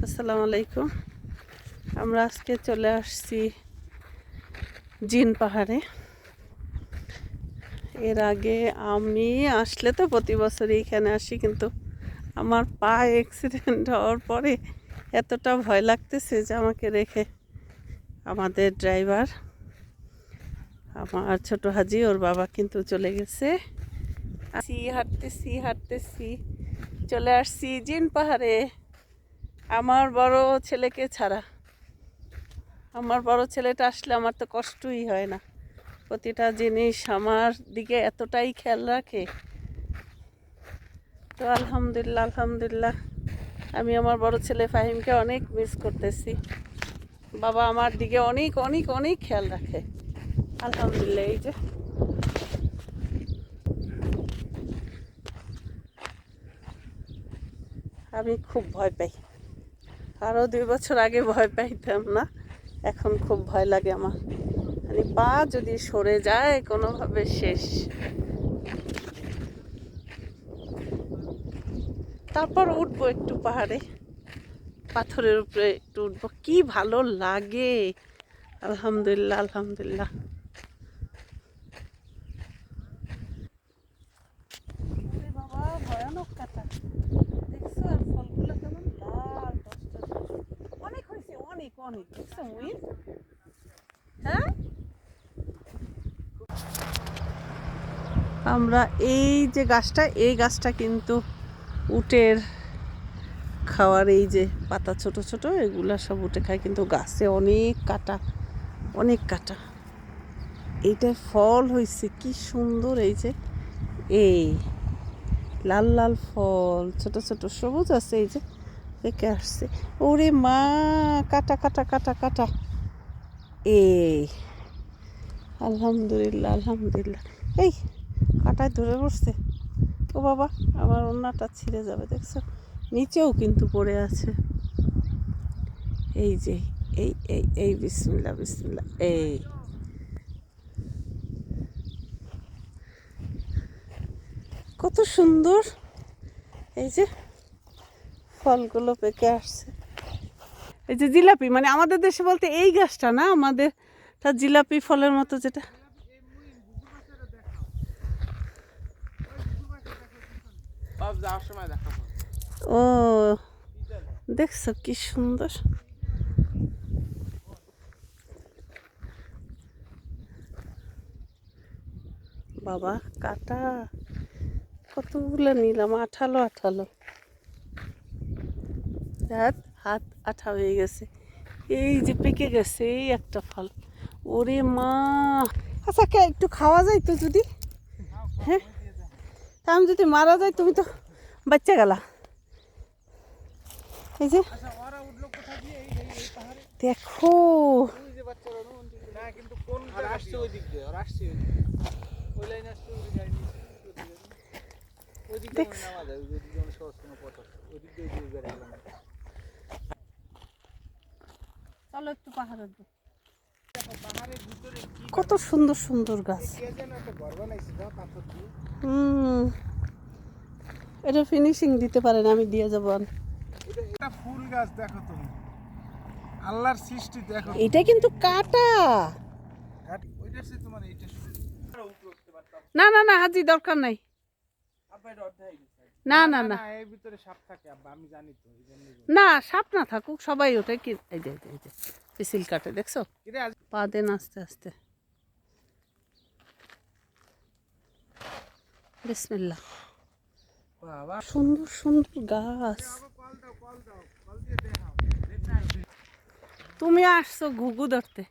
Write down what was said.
আসসালামু আলাইকুম। আমরা আজকে চলে আসছি জিন পাহাড়ে। এর আগে আমি আসলে তো প্রতি বছরই এখানে আসি, কিন্তু আমার পা অ্যাক্সিডেন্ট হওয়ার পরে এতটা ভয় লাগতেছে যে আমাকে রেখে আমাদের ড্রাইভার, আমার ছোট হাজি, ওর বাবা কিন্তু চলে গেছে। হাঁটতেছি চলে আসছি জিন পাহাড়ে আমার বড় ছেলেকে ছাড়া। আমার বড় ছেলেটা আসলে আমার তো কষ্টই হয় না, প্রতিটা জিনিস আমার দিকে এতটাই খেয়াল রাখে। তো আলহামদুলিল্লাহ আমি আমার বড় ছেলে ফাহিমকে অনেক মিস করতেছি। বাবা আমার দিকে অনেক অনেক অনেক খেয়াল রাখে আলহামদুলিল্লাহ। এই যে আমি খুব ভয় পাই, আরও 2 বছর আগে ভয় পাইতাম না, এখন খুব ভয় লাগে আমার। মানে পা যদি সরে যায় কোনোভাবে শেষ। তারপর উঠবো একটু পাহাড়ে, পাথরের উপরে একটু উঠবো, কি ভালো লাগে। আলহামদুলিল্লাহ। বাবা ভয়ানক কাটা, দেখছো? আর ফলগুলো কেমন লাল, অনেক হয়েছে, অনেক অনেক। দেখছো মুইন? হ্যাঁ, আমরা এই যে গাছটা, এই গাছটা কিন্তু উটের খাওয়ার, এই যে পাতা ছোট ছোট এগুলা সব উঠে খায়, কিন্তু গাছে অনেক কাটা। এইটায় ফল হয়েছে কি সুন্দর, এই যে এই লাল লাল ফল, ছোট ছোট সবুজ আছে, এই যে পেকে আসছে। ওরে মা, কাটা এই আলহামদুলিল্লাহ। এই কাটায় ধরে বসছে। ও বাবা, আমার ওড়নাটা ছিঁড়ে যাবে, দেখছো? নিচেও কিন্তু পড়ে আছে। এই যে এই বিসমিল্লাহ, এই কত সুন্দর। এই যে ফলগুলো পেকে আসছে। এই যে জিলাপি, মানে আমাদের দেশে বলতে এই গাছটা না, আমাদের জিলাপি ফলের মতো যেটা। ও দেখছো কি সুন্দর। বাবা কাটা কতগুলো নিলাম, আঠালো। হাত আঠা হয়ে গেছে। এই যে পেকে গেছে এই একটা ফল। ওরে মা, আচ্ছা কে একটু খাওয়া যায় তো যদি? হ্যাঁ, তা আমি যদি মারা যাই, তুমি তো বাচ্চা গেলা। এই যে দেখো, চলো একটু পাহাড়ে। কত সুন্দর গাছ। এটা ফিনিশিং দিতে পারেন, আমি দিয়ে যাবো। এটা ফুল গাছ, দেখো তুমি, আল্লাহর সৃষ্টি দেখো। এটা কিন্তু কাটা। ওইটা সে তোমার এইটা না হাজি, দরকার নাই। না এর ভিতরে সাপ থাকে আব্বা, আমি জানি তো। না, সাপ না থাকুক, সবাই ওটাই কি। এই যে পিছিল কাটে, দেখছো? পা দেন আস্তে বিসমিল্লাহ। সুন্দর গাছ। তুমি আসছো ঘুঘু ধরতে।